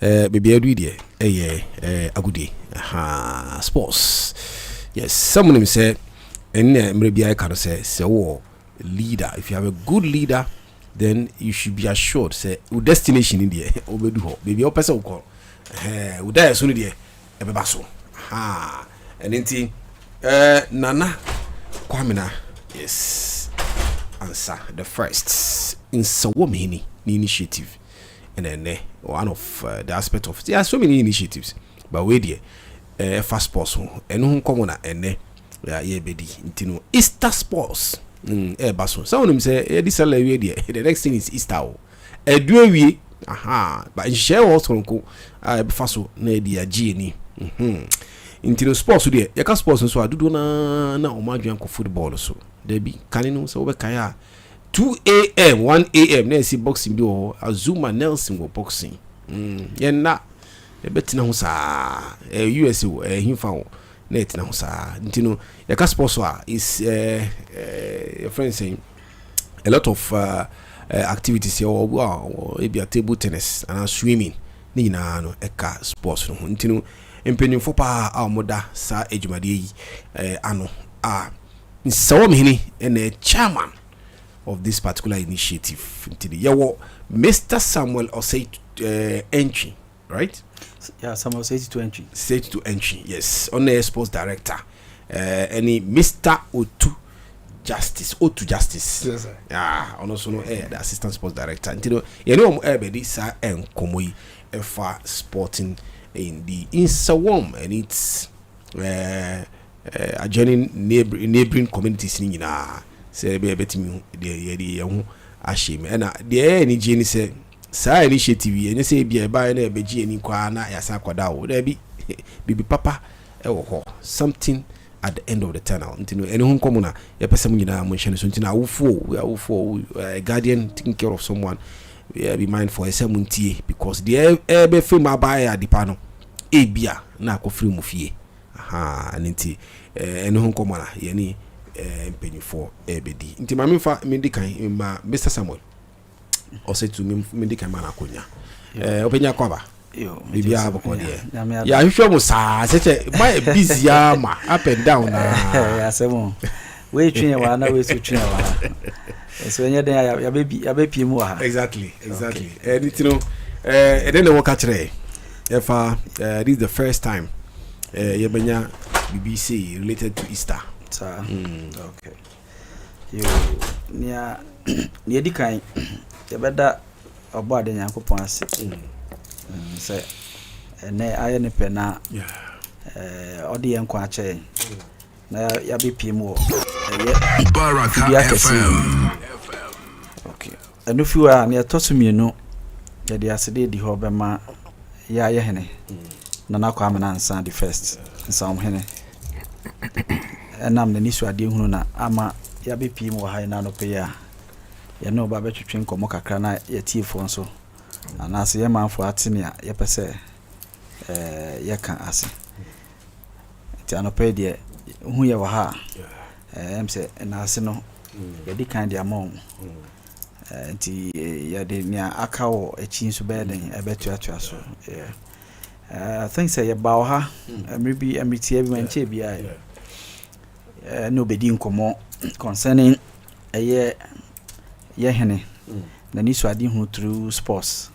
baby adu de agudi sports. Yes, someone him say and maybe I can say leader. If you have a good leader, then you should be assured say destination in there obedu baby o person call we die so there ebeba so and enti nana kwamina yes answer the first Nsawam hini initiative and then one of the aspect of there are so many initiatives but we there fast sports and who come on and yeah bedi intino Easter sports baso so when say this we there the next thing is Easter edu wie but share also nko faso na dia gini intino sports there yaka sports so adudo na omadwan ko football so there be kanino so we kan ya 2 a.m. 1 a.m. na see boxing bi o Azuma Nelson go boxing na betina ho sa US himfa ho na etina ho sa ntino yaka sports is your friend saying a lot of activities here or maybe a table tennis and swimming ni na no eka sports no ntino empenyimfo pa amoda sa ejumade yi ano Nsawam hini and chairman of this particular initiative ntino yawo Mr. Samuel Osei entry, right? Yeah, Samuel Osei to entry. Stage to entry, yes. On the sports director, any Mr. O2 Justice. Yes, sir. Yeah, and also no the assistant sports director. Ntino you know everybody sa enkomoyi efa sporting in the Nsawam and it's adjoining neighboring communities ni na say be betimi de ho ashim na de any gene say sa initiative any say bia ba na be gi ani kwa na yasa kwada wo da bi bibi papa wo ho something at the end of the tunnel ntino ene hu nkomo na ye pesam nyina mo hye so ntino awufo guardian taking care of someone be mindful esam ntie because the be film abai adipa no ebia na akofiri mu fie nti ene hu nkomo na ye ni empenyifo ebedi nti ma memfa mendikan ma Mr. Samuel Osei to mendikan ma na akonya openya kwaba yo bibia aboko de ya hwehwe mu saa seche my busy ama up and down ya semo we twin wa na we so twin wa so nya den ya be pie mu ha exactly and you know and then the work actually if this is the first time you benya BBC related to Easter. Okay. You nia dikan ya beda obo ade Nyankopon ase. Say ene aye ne pena odi yen kwa ache na ya be piem wo Baraka FM. Okay. Enu fiwa ne tosumienu ya di asede di ho bema ya ye hene na nakwa amana nsa the first Nsawam hene enam ne nisu ade hunu na ama ya be piem wo ha na no pe ya no ba be twetwe nkomo kakra na ya tiefo nso anase ye manfo atene a ye pese ye kan ase ti anope de hu ye wa ha emse na ase no ye di kan de amon nti ya de nia aka wo echi nso be den ebetu atua so I think say ye ba ha maybe amiti e bi manche bia no be di nkomo concerning ye hene na nisu adi hu through sports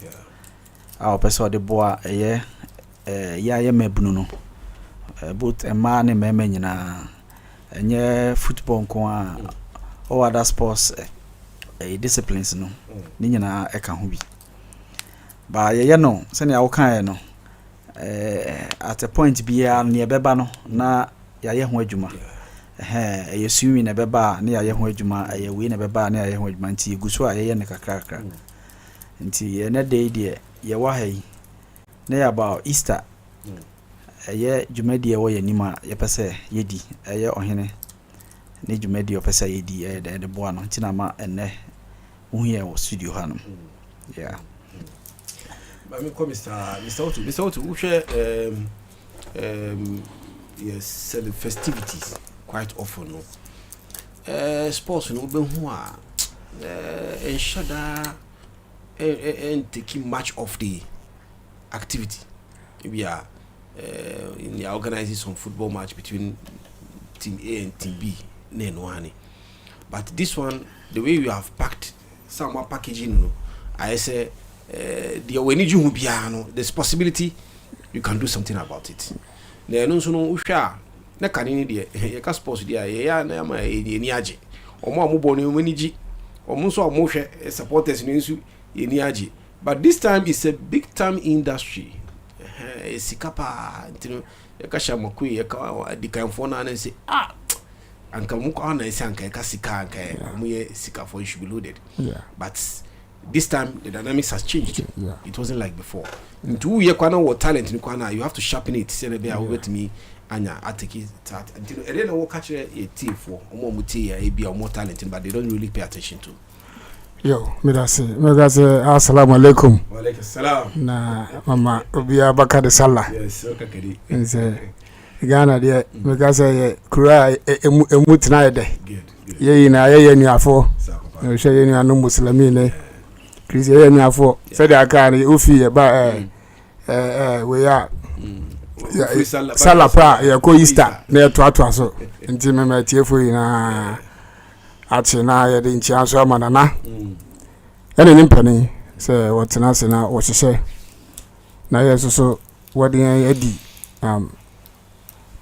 our person de boa ya mabunu no both ema ne mema nyina enye football nko a or other sports disciplines no ni nyina eka ho bi ba ye no se ne awo kan no at a point bia ne ebeba no na ya ye ho adwuma ye swimming na beba na ye ho adwuma ye we na beba na ye ho adwuma nti guso a ye ne kakra nti ye na day de ye wa hai na ya ba Easter ye dwumadi ye wo ye nima ye pese ye di ye ohene ne dwumadi ye pese ye di de boa no nti na ma enne wo ye wo studio hanum yeah ba me ko Mr. Otu we share yes festivities quite often no sports no be hu a enshada and taking much of the activity. We are organizing some football match between team A and team B. But this one, the way you have packed some packaging, I say there's possibility you can do something about it. There no so no usha na kanini de ye ka sports dia ye ya na ma ye ni age omo amubo no mani gi omo so omo hwe supporters no nsu ye ni age. But this time it's a big time industry. Sikapa ntino ye ka shamakui ye ka dikanfo na say anka mu ko na isi anka ka sika anka mu ye sika for you should be loaded. But this time the dynamics has changed. It wasn't like before. Ntu ye kwana what talent ni kwana, you have to sharpen it. Say be over to me anya atiki start until e dey no catch a team for omo muti ya e be more talent, but they don't really pay attention to. Yo, medase assalamu alaikum. Wa alaikum salam. Na mama obiya baka de sallah. Yes, okay kedi. Nse Ghana de medase kura emu tina ye de. Good. Ye na ye nuafo. No she ye nuanu muslimi ne. Chris ye nuafo. Say the aka ni ofi ye ba we ya sallah pra ye ko Easter na ye to so. Nti mema tiefo yi na ati na ye de nchia so amanana ene ni mpani se wotina se na wo hyehyɛ na ye so wode adi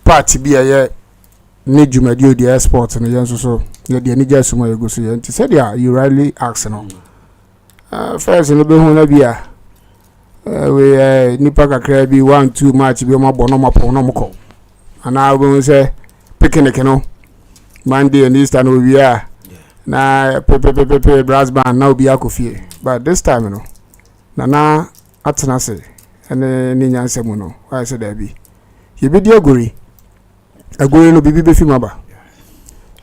party bi ye ni dwumadi odi sport no ye so ye de ni jasuma ye go so ye nti se dia you rightly ask no first no be hu na bia we nipa kakra bi 1-2 match bi o mabɔ no mapo no mko ana go se picnic no Monday and Easter no we are na pepe brass band na obi akofie. But this time no na atena se ene ni nyansem no why say there be ye be di agori no bibi be fi maba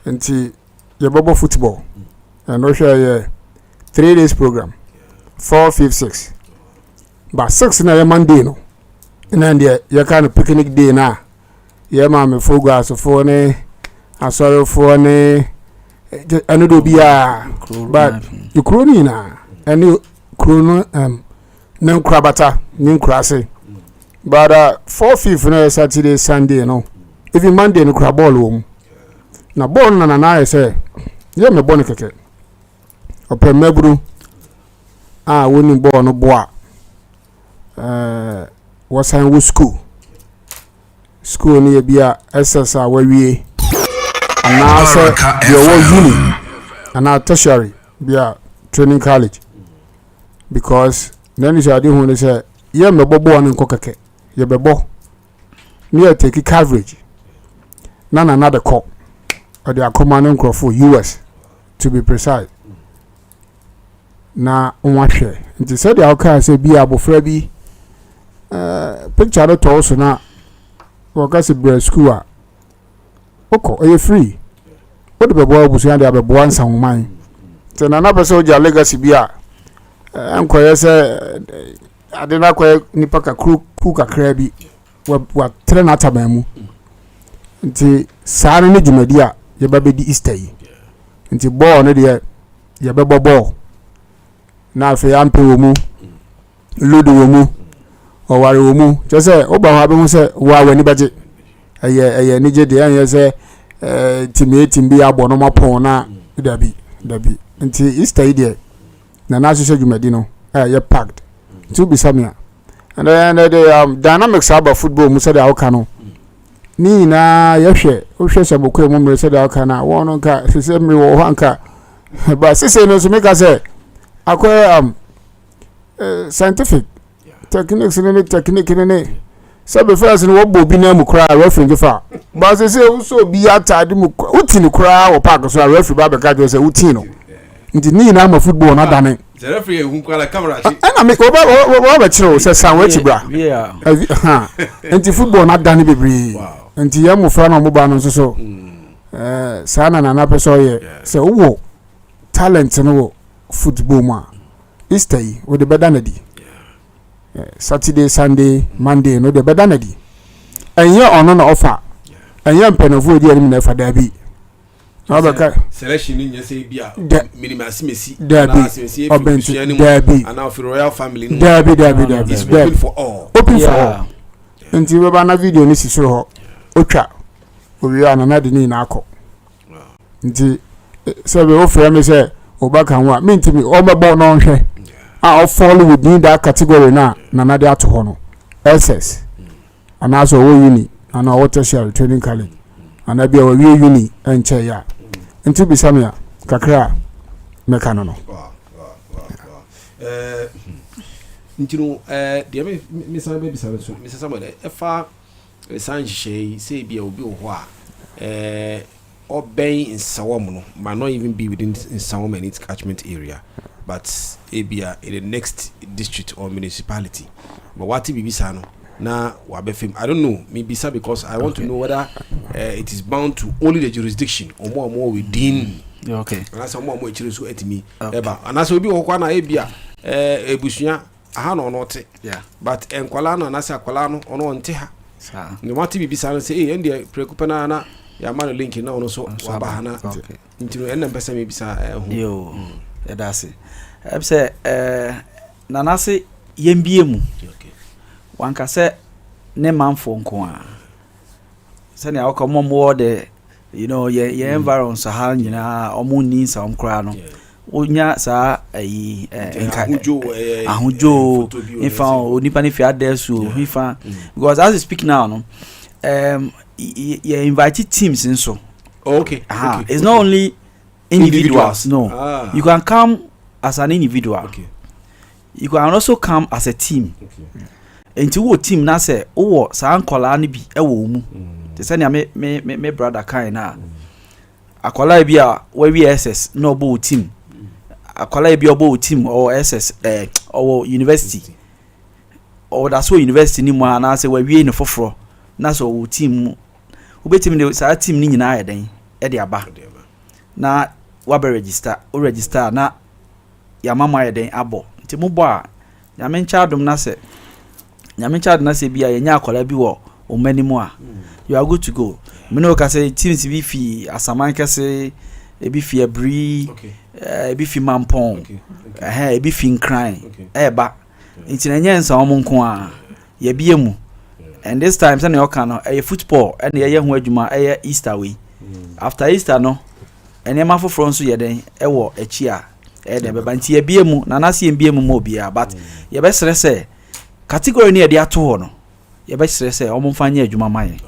nti ye bobo football and no share ye 3 days program 4 5 6 but 6 na ye Monday no and there ye kind of picnic day na ye ma me fogo asofo ne asoro for ne anu do bia but you kroni na anu krono na krabata ni krase but 4-5 na Saturday Sunday no even Monday no kra ball wo na ball na say ye me ball keke opem maburu woni ball no boa wasan wo school ni bia SS a wawie na say you were uni and now tertiary bia training college because then you shadi hu say ye me bobo an nkokeke ye bebo ni e take coverage na the call or the command for US to be precise na onwahwe nti say the aka say bia abofra bi picture to so na wakasi bre school a oko are free what the boy was yan the boy Nsawam te na na person oja legacy bia enkoye say adena koye nipa ka ku kakra bi wa tre na taban mu nti saare ne dwumadi a ye ba be di Easter yi nti ball ne de ye be ball na afi ampe wo mu ludo wo mu o ware wo mu je say oba ha be hu say wa wani baje eye ni je de an say team bi abo no mapon na dabi nti Easter yi de na so dwumadi no ye packed to be samia and then the dynamics about football mu say the outcome ni na ye hwe sabokwe mu mre say the outcome na won nka sese mre wo hanka ba sese no so make say akwa scientific techniques ne technique ne so be first no wo bi na mu kra referee fa ba sese so bi atade mu uti ni kra wo park so referee ba be ka jo say uti no nti ni na ma football na dane the referee hu kwa la camera chi ana me oba ba chiro say sanwe chi bra ha nti football na dane bebre nti ya mu fra na mo ba no so sana na person ye say wo talent no football ma Easter yi wo de beda na di Saturday Sunday Monday no de beda na di enye ono na offer enye mpenofo di anim na fa da bi Abeka selection in your say bia minimum simesi Derby and now for royal family Derby is open for all. Open for all. Nti we ba na video ni sisiro ho. Otwa. Owi anana de ni na akọ. Nti sebe o frame me say obaka ho a mentimi o mebo no nhwe. A o follow within that category na na de ato ho no. SS. And also o uni and our tertiary training college. And I be our uni enche ya. Nti bisamia kakra meka no no. Ntino de me san be bisa so Mr. Samuel efa san hye say bia obi ho a obey Nsawam no might not even be within Nsawam and its catchment area, but ebia in the next district or municipality. But what bisa no na wabefim, I don't know, maybe sir, because I want to know whether it is bound to only the jurisdiction or more within. Okay. And that's more so at me. And that's will be okwana ebia ebusunya aha no not. Yeah. But enkwala no na sa kwala no ono nte ha. Sa. Ni wati bibisa no say eh ende prekupana na ya man link na ono so waba na. Okay. Ntino enna mpesa me bisa ho. Yo. Ya dase. Say na na se yembie mu. Okay. Wanka se ne manfo nko a. Se ne awaka mo de your environment so ha nyina omo ni Nsawam kra no. Onya sa ahujo ifa onipa ne fi adesu ifa because as you speak now no you invite teams in so okay. It's not only individuals. No, you can come as an individual. Okay. You can also come as a team. Okay. Into what team na say oh sa ankola ni bi e wo mu te say na me brother kan na akola bi a we SS no bo team akola bi obo team or SS or university or that's what university ni mu na say we no foforo na so team wo betim de sa team ni nyina ayeden e de aba na wa be register na ya mama ayeden abo nti mo bo a ya men cha dum na say na say bia yenya akola bi wo o manimu a you are good to go. Me no ka say teams bi fi asaman ka say e bi fi abri e bi fi mampon e bi fi nkran e ba nti na nya Nsawam nko a ye bia mu and this time say na yoka no e football and ye ho adwuma e Easter way after Easter no ene ma foforo nso ye den e wo echi a e de beba nti ye bia mu na na se ye bia mu mo bia but ye be sere say category ni e de ato ho no ye be sere say omo mfanye adwuma maye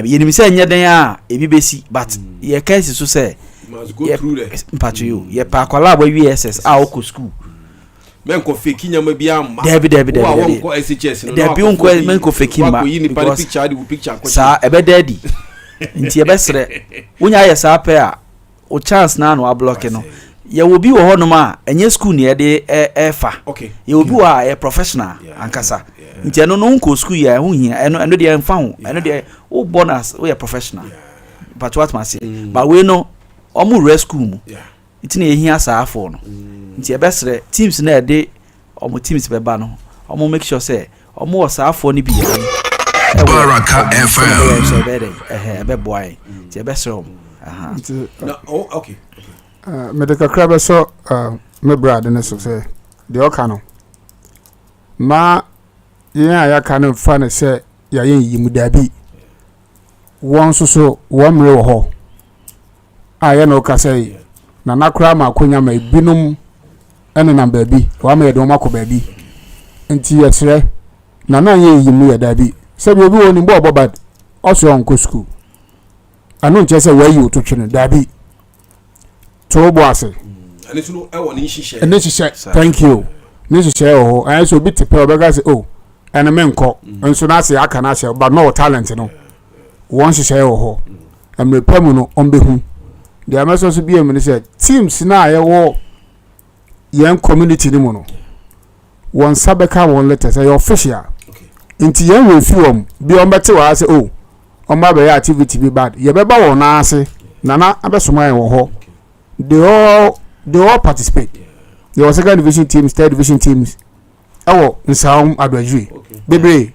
ye ni say nya den a e bi besi but ye case so say must go through the impact you ye pa kwala boy VSS a oko school men ko fake nyama bia ma Debi wa won ko SHS no Debi unko men ko fake ma picture sa ebe daddy nti ebe sere wonya ye sa pe a o chance na no a block no ye will be wo honom a enye school ne de fa okay ye will be wa a professional ankasa nti eno no nko school ya ho hia eno de emfa ho eno de wo bonus we professional but what must say but we no omu rescue mu nti na ehia sa afo no nti ebesere teams na de omu teams beba no omu make sure say omu wasa afo ni bi ya Baraka FM ebe boy nti ebesere okay medical crab so me brad ne so say de oka no ma ya ka no fa ne say ya yimu dabi won so womre wo ho aya no ka say na nakra ma akonya ma binum ene na baabi wa ma yedom akọ baabi nti yesre na yimu ya dabi se bi obi woni bo bad oso onko school anu nche say wayi ototwe dabi to bo ase ani tunu e woni hihye ene hihye thank you ni hihye ho ayi so bi tepe obega say oh ene menko nso na ase aka na ase but no talent no won hihye ho amre pamu no ombehu the ameso so bi emini say teams na aye wo yen community ni mu no won sabeka won letter say official nti yen we fi won bi on bete wa say oh on ba be activity bi bad ye be ba won na ase na abesoma yen wo ho they all participate. There were second division teams, third division teams. Oh, Nsawam adwajui. Bebre.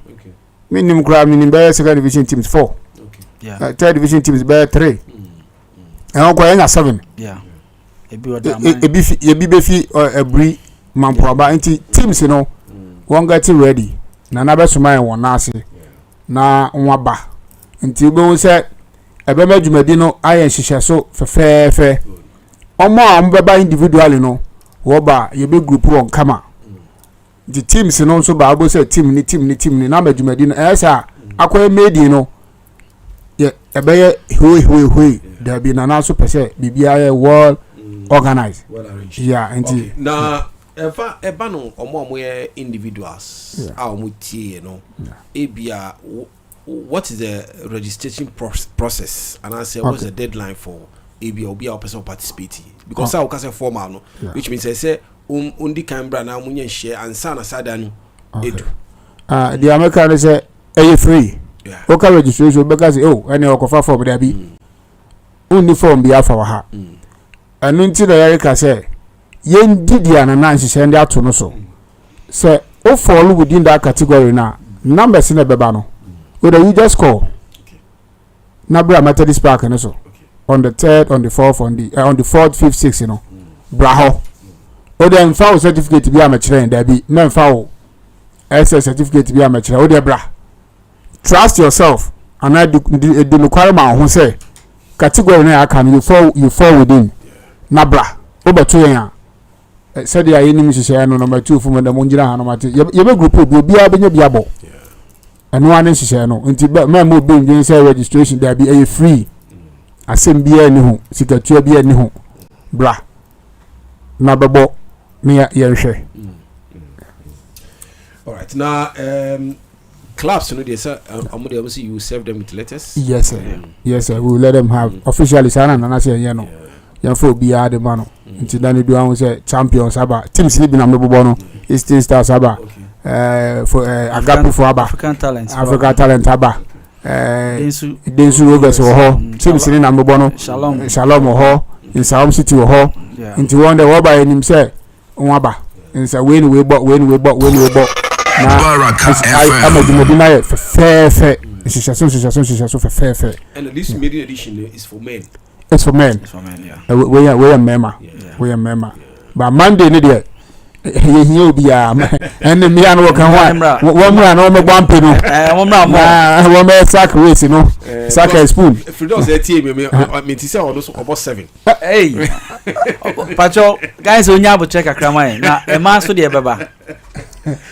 Minim kra minim be second division teams 4. Yeah. Third division teams be 3. and go enya 7 yeah ebi be fi every mampo aba nti teams no won get ready na na be soma won na ase na nwaba nti be won se ebe ma dwumadi no ayen hihye so fefefe omo am be ba individually no wo ba ye be group won kama the teams no so ba bo se team ni na ma dwumadi no esa akoy medi no ye ebe ye hoi there be na so pese bibia well organized. Well arranged. Yeah, indeed. Okay. Now, eba no omo individuals. Omo tie no. Ebia, what is the registration process? And I say, what's the deadline for ebia obi a person participating? Because I will say formal no, which means I say undi Canberra na munye share and sana sadanu edu. The American say, "Are free?" Yeah. Okay, registration because any okofa form there be. Undi form be afa wa ha. And until the Erica say, yen did ya na nancy send out to no so. Say, oh, fall within that category now. Numbers in the bebano. Whether you just call Nabra Methodist Park and so on the 3rd, on the 4th, on the 4th, 5th, 6th, you know, Braho. Or then foul certificate to be a mature and there be men foul SS certificate to be a mature. Oh, bra. Trust yourself, and I do requirement who say category now can you fall within. Nabra obeto yan said ya enim hihye no number 2 from the monjira ha no mate ye be group obi a benya biabo eno ane hihye no nti me mo be ngin say registration there be a free asem bia ni ho sikatua bia ni ho bra na bebo me ye hwe. All right. Now clubs you know they say you serve them with letters. Yes sir. Yes sir, we will let them have officially sana na say ye no for bia de mano nti dani do an say champions aba teams ni bi na mebo no Eastern Stars aba for Agapu for aba African talent aba Densu Rovers ho teams ni na mebo no Shalom ho Nsawam City ho nti won the waba enim say won aba nsa when we bought na I'm a Medina fair so fair and this maiden edition is for men. It's for men. Yeah. We are member. We are member. But Monday, ni dia. He be and me and work and one man on the bumpy no. One man sack race, you know. Sack a spoon. If you don't say team, me to say almost about 7. Hey, Pacho, guys, on your check a crama. Now, a man so dear baba.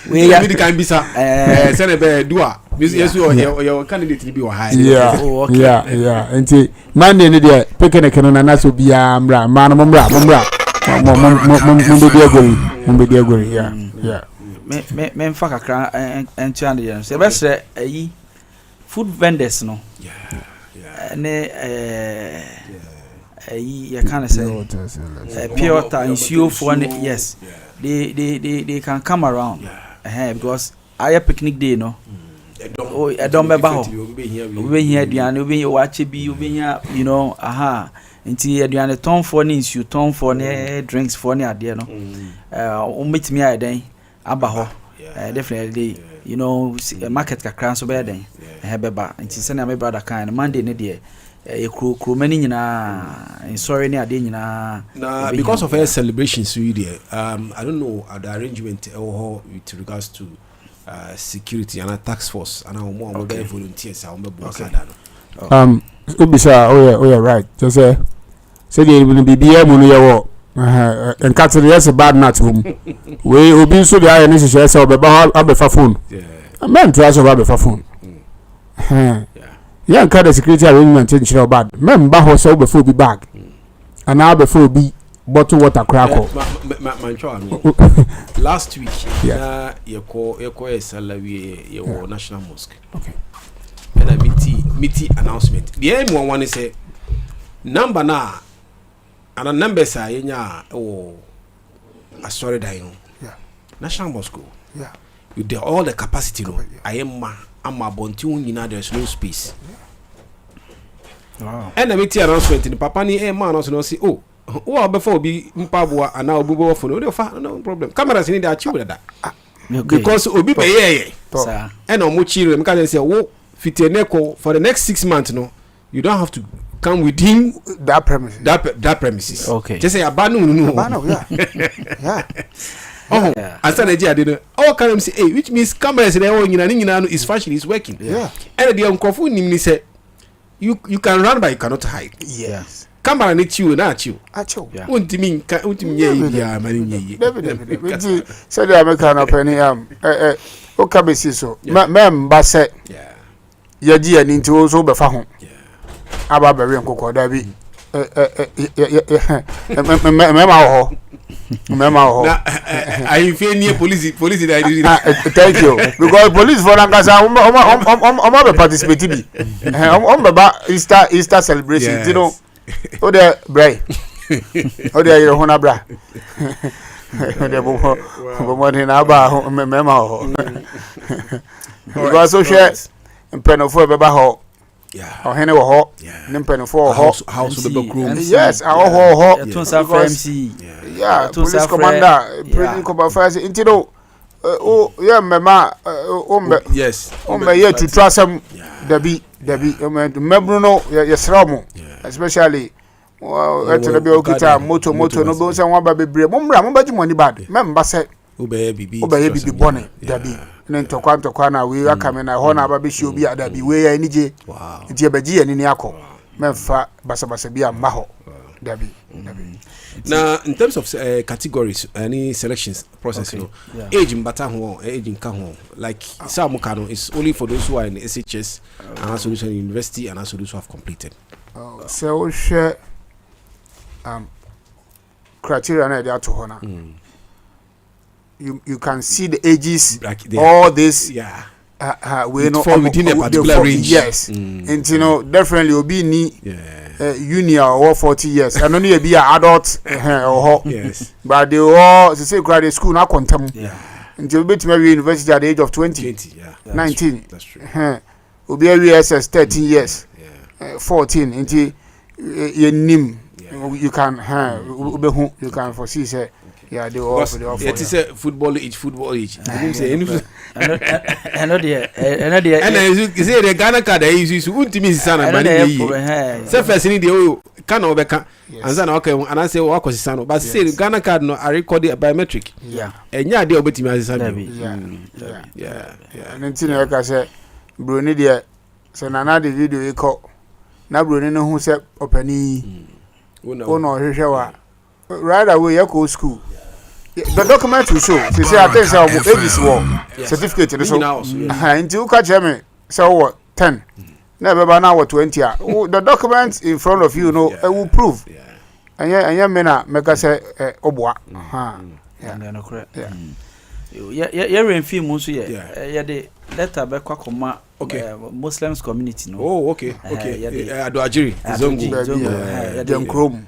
We can be send a bear doer. Yes, your candidate to be high. Yeah. And Monday, ni dia. Picking a canon and that's will be mumra. Mumbe dia gori. Yeah. Me fuck a cran and chandians. The best food vendors no. Yeah. You can't say pure water and shoe for yes. They can come around. Because I picnic day no. I don't remember how. We here, Diana, we watch it be, you know, aha. Until Diana ton for news, you ton for drinks for near dear no. Meet me a day, Abaho. Definitely, you know, market can so bad then. Hebeba, and she send my brother kind Monday, Nidia. A crew many in sorry near dinner. Because of her celebrations, I don't know the arrangement or with regards to security and a tax force and our more volunteers. Ubisha, oh yeah, right. Just say they will be BM and cattle yes a bad nut home. We will be so the iron is yes or Abefa phone. A man tries of Abefa phone. Yeah, cut the security arrangement in Shell bad. Member who before be back. And now before be bottle water crackle. Last week, you call a salary your national mosque. Okay. And a meaty announcement. The M1 is a number now, and a number say, oh, I sorry, dying. Yeah. National mosque. Yeah. With all the capacity, no, I'm a bontu, you know, there's no space. Wow. And a meaty announcement in the Papani, man, also say, oh. Before be Mpabwa and now Bubo for no problem. Cameras in that you that because Obi and on Muchi can say, oh, fit a neco for the next 6 months. No, you don't have to come within that premise. That premises. Okay. Just say abano no. Yeah. Oh, asa na dia de no. Oh, can say hey, which means cameras there oh nyina no is function is working. Yeah. And the unkofo nim ni say you can run but you cannot hide. Yes. Camera ni chiu na chiu. Acho. Untimi ye bia mani ye. David. We say the American open o ka be so. Member say. Yeah. Ye gi ani nti wo so be fa ho. Yeah. Aba be we nkokọ da bi. Mema I feel near police that thank you because police for Lankasa be participate bi be Easter celebration you know o de bray o de yere ho na bra o de bo mo ni na ba mema ho because so share mpenofo be ba ho oh hene wo ho ne mpenofo ho house of the room yes ho MC yeah police commander prison commander into no yeah mema yes yeah to trust them dabi mebru no yesra mo especially to be okita moto no be say wan ba bebre mo mra mo ba jumoni bad memba say obeye bibi bone dabi ne ntokwa na we akame na ho na ba be shi obi adabi we ya nije nti ebaji ya ni akọ memfa basabasa bi amma ho dabi now in terms of categories any selections process age mbata ho age nka ho like some kano is only for those who are in SHS and solution university and also those who have completed so share criteria na dey to ho na you can see the ages like all this we know within a particular range yes and you know definitely obi ni junior or 40 years and only be an adult yes but they all say graduate school na quantum until bit maybe university at the age of 20 19 that's true obi SS 13 years 14 until you nim you can you can foresee say yeah they all it is a football age you say any and you say the Ghana card is ultimate sana mani say first ni dey can obeka and say okay and I say wa kwasisa but say Ghana card no are recorded biometric enya dey obetimi asisa yeah and nti na ka say bro ni dey say na the video e ko na bro ni no hu say opani ono hwehwe wa right away you go school the document will show say I think say ABC war certificate so until you catch me say what 10 never now what 20 the document in front of you know it will prove and me na make say oboa no correct yeah film so yeah the letter be kwakoma Muslims community no okay ado ajiri zongo dem chrome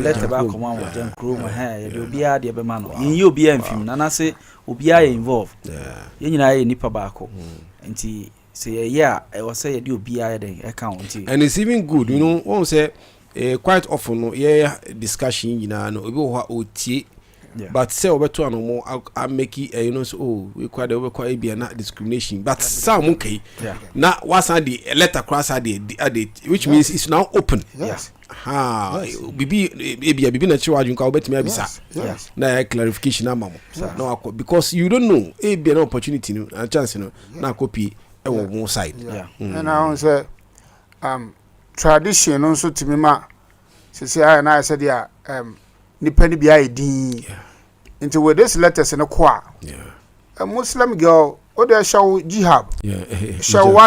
letter ba koma mo dem chrome ya de obia de be ma no yin obia mfim na say obia ya involve yin nyina ya nipa ba ko nti say yeah I was say de obia ya den account and it's even good you know one say quite often no discussion nyina no obi ho otie but say obeto anomo I make it you know so we quite be na discrimination but some okay na what's the letter cross the which means it's now open bibi na chiwa junka obetimi abisa na clarification amamo no because you don't know be an opportunity no a chance no na copy e wo one side and I say tradition no so timi ma say na say dia nipa ni bia edin into with this letters in a kwa a Muslim girl or the show jihad show